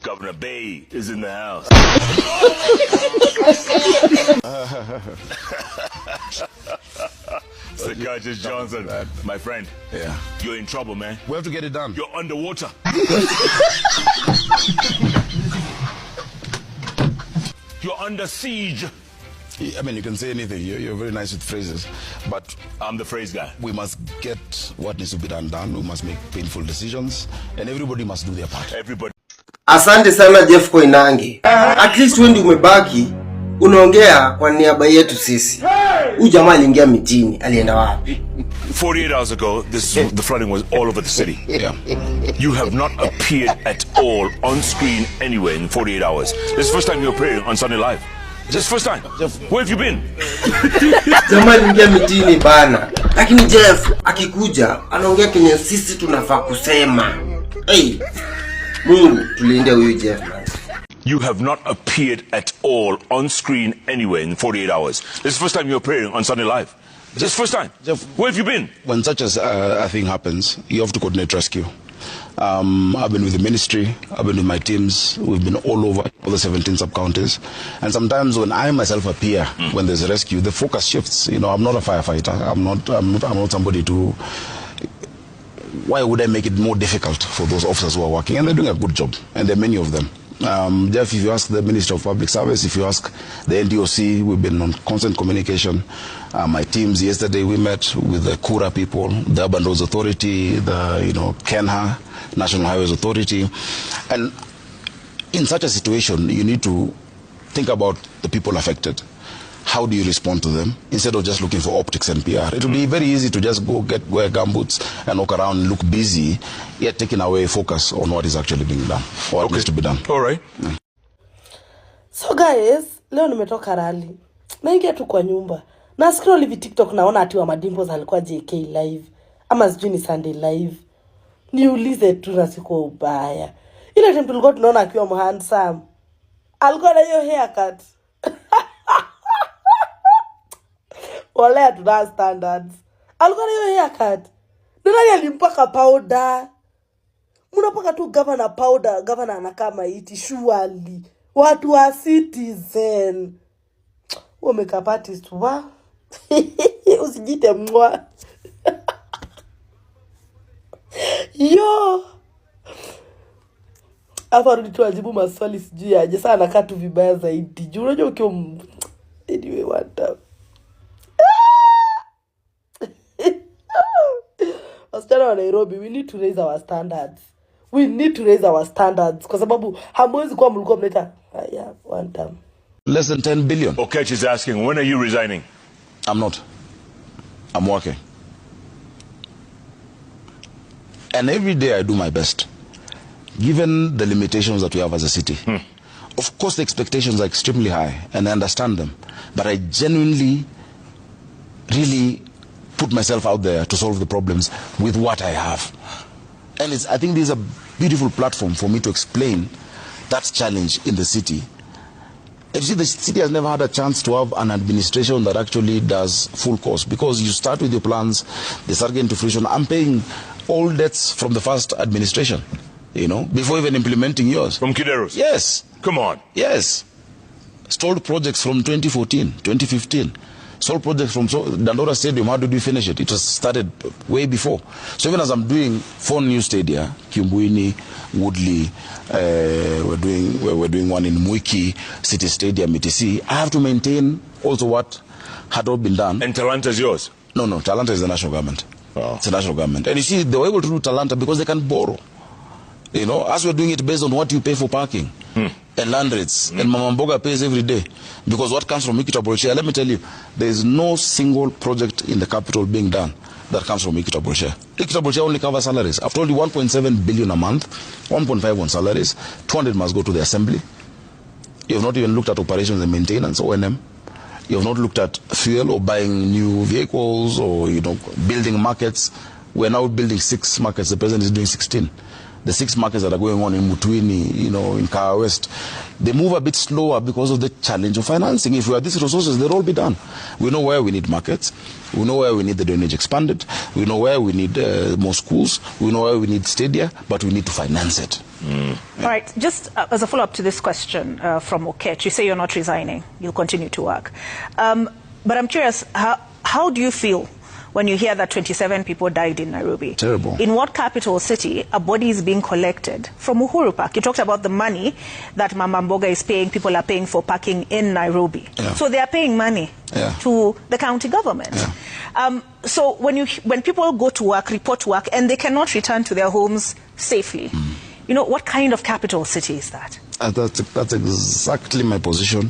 Governor Bay is in the house. Sakaja Johnson, my friend. Yeah. You're in trouble, man. We have to get it done. You're underwater. You're under siege. I mean, you can say anything. You're very nice with phrases. But I'm the phrase guy. we must get what needs to be done. We must make painful decisions. And everybody must do their part. Everybody. Asante sana Jeff Koinange. At least wewe umebaki unaongea kwa niaba yetu sisi. Huyu jamaa aliingia mitini, alienda wapi? 48 hours ago, the flooding was all over the city. Yeah. You have not appeared at all on screen anywhere in 48 hours. This is the first time you're appearing on Sunday Live. This is the first time. Where have you been? Jamaa aliingia mitini bana. Lakini Jeff akikuja anaongea kenye sisi tunafaa kusema. Hey. Mungu tulinde huyu Jeff man. You have not appeared at all on screen anywhere in 48 hours. This is the first time you're appearing on Sunday Live. This is the first time. Jeff, where have you been? When such a thing happens, you have to coordinate rescue. I've been with the ministry, I've been with my teams, we've been all over all the 17 sub-counties. And sometimes when I myself appear, when there's a rescue, the focus shifts. You know, I'm not a firefighter. I'm not somebody to... Why would I make it more difficult for those officers who are working? And they're doing a good job, and there are many of them. Jeff, if you ask the Minister of Public Service, if you ask the NDOC, we've been on constant communication. My teams, yesterday we met with the Kura people, the Urban Roads Authority, the KENHA, National Highways Authority. And in such a situation, you need to think about the people affected. How do you respond to them instead of just looking for optics and PR? It will be very easy to just wear gumboots and walk around and look busy, yet taking away focus on what is actually being done or what needs to be done. All right. Yeah. So guys, leo nimetoka rally. Naingia tu kwa nyumba. Na scroll hivi TikTok naona ati wa Madimpos alikuwa JK live. Ama sijui ni Sunday live. Niulize tu na siko ubaya. Ile time tulikuwa tunaona akiwa handsome. Alikuwa na hiyo haircut. Wale tuna standards. Alikuwa na hiyo haircut. Nani alimpaka powder? Munapaka tu governor powder, governor anakaa maiti surely. Watu wa citizen. Makeup artist wa. Usijite mwa. Yo. Hapa rudi tu ajibu maswali sijui aje sana anakaa tu vibaya zaidi. Unajua ukiwa anyway Wantam. Wasichana wa Nairobi, we need to raise our standards. We need to raise our standards. Kwa sababu hamwezi kuwa mlikuwa mleta Wantam. Less than 10 billion. Okech is asking, when are you resigning? I'm not. I'm working. And every day I do my best. Given the limitations that we have as a city. Of course the expectations are extremely high and I understand them. But I genuinely, really put myself out there to solve the problems with what I have. And I think this is a beautiful platform for me to explain that challenge in the city. You see, the city has never had a chance to have an administration that actually does full course, because you start with your plans, they start getting to fruition. I'm paying all debts from the first administration, before even implementing yours. From Kideros? Yes. Come on. Yes. Stalled projects from 2014, 2015. Stalled projects from Dandora Stadium, how did we finish it? It was started way before. So even as I'm doing 4 new stadia, Kiumbuini, Woodley, we're doing one in Mwiki, City Stadium, etc. I have to maintain also what had all been done. And Talanta is yours? No, Talanta is the national government. Oh. It's the national government. And you see, they were able to do Talanta because they can borrow. As we're doing it based on what you pay for parking and land rates, and Mama Mboga pays every day. Because what comes from Ikitabolshare, let me tell you, there is no single project in the capital being done that comes from Ikitabolshare. Ikitabolshare only covers salaries. I've told you 1.7 billion a month, 1.5 on salaries, 200 must go to the assembly. You have not even looked at operations and maintenance, O&M. You have not looked at fuel or buying new vehicles or building markets. We're now building 6 markets. The president is doing 16. The 6 markets that are going on in Mutuini, in Kawa West, they move a bit slower because of the challenge of financing. If we have these resources, they'll all be done. We know where we need markets. We know where we need the drainage expanded. We know where we need more schools. We know where we need stadia, but we need to finance it. All right, just as a follow-up to this question from Okech, you say you're not resigning, you'll continue to work. But I'm curious, how do you feel when you hear that 27 people died in Nairobi? Terrible. In what capital city a body is being collected from Uhuru Park? You talked about the money that Mama Mboga is paying, people are paying for parking in Nairobi. Yeah. So they are paying money to the county government. Yeah. So when people go to work, report to work, and they cannot return to their homes safely, you know, what kind of capital city is that? That's exactly my position,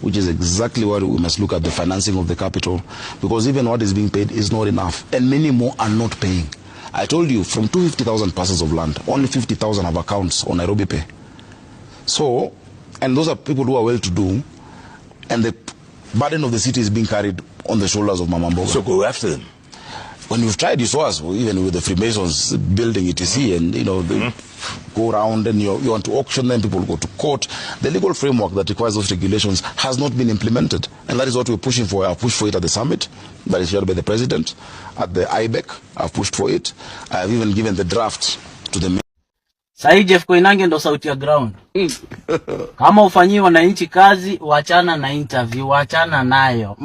which is exactly what we must look at, the financing of the capital, because even what is being paid is not enough, and many more are not paying. I told you, from 250,000 parcels of land, only 50,000 have accounts on Nairobi Pay. So, and those are people who are well-to-do, and the burden of the city is being carried on the shoulders of Mama Mboga. So go after them. When you've tried, you saw us, even with the Freemasons building ETC, and you know, they go around and you want to auction them, people go to court. The legal framework that requires those regulations has not been implemented, and that is what we're pushing for. I've pushed for it at the summit that is shared by the president, at the IBEC, I've pushed for it. I've even given the draft to the Sahi Jeff Koinange ndo sauti ya ground. Kama ufanyii wananchi kazi, wachana na interview, wachana nayo.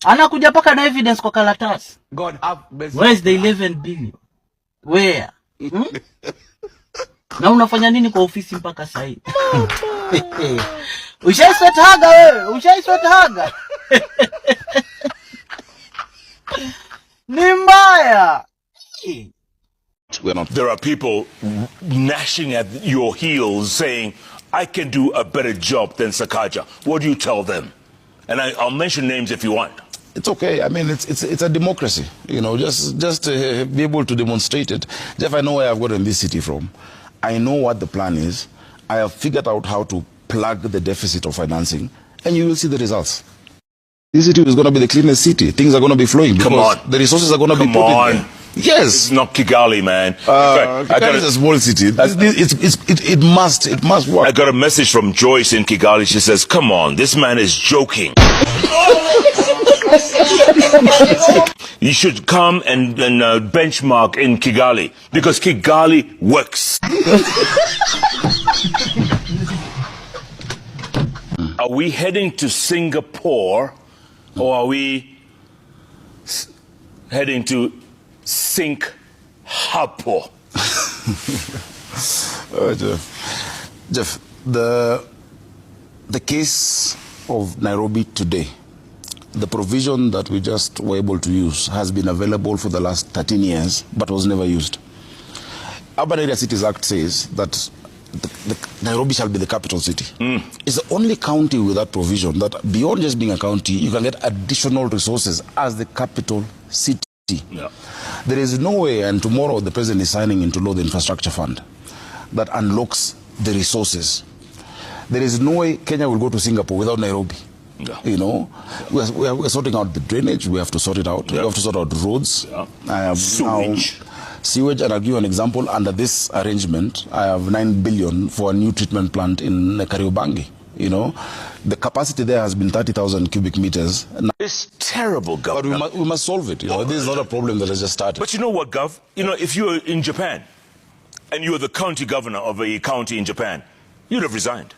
Anakuja paka na evidence kwa karatasi. God have mercy. Where is the 11 billion? Where? Na unafanya nini kwa ofisi mpaka sahi? Ushaiswet haga wewe, ushaiswet haga. Ni mbaya. There are people gnashing at your heels saying, I can do a better job than Sakaja. What do you tell them? And I'll mention names if you want. It's okay. I mean, it's a democracy. You know, just be able to demonstrate it. Jeff, I know where I've gotten this city from. I know what the plan is. I have figured out how to plug the deficit of financing, and you will see the results. This city is going to be the cleanest city. Things are going to be flowing because Come on. the resources are going to be put in there. Yes. It's not Kigali, man. Kigali is a small city. It must work. I got a message from Joyce in Kigali. She says, come on, this man is joking. You should come and benchmark in Kigali, because Kigali works. Are we heading to Singapore, or are we heading to Sink-Hapo? Jeff, the case of Nairobi today, the provision that we just were able to use has been available for the last 13 years, but was never used. Urban Area Cities Act says that Nairobi shall be the capital city. It's the only county with that provision that beyond just being a county, you can get additional resources as the capital city. Yeah. There is no way, and tomorrow the president is signing into law the infrastructure fund that unlocks the resources. There is no way Kenya will go to Singapore without Nairobi. Yeah. You know, we're sorting out the drainage. We have to sort it out. Yeah. We have to sort out roads. Yeah. Sewage. Sewage, and I'll give you an example. Under this arrangement, I have 9 billion for a new treatment plant in Kariobangi. You know, the capacity there has been 30,000 cubic meters. It's terrible, Gov. But we must solve it. You know, this is not a problem that has just started. But you know what, Gov? You know, if you were in Japan and you were the county governor of a county in Japan, you'd have resigned.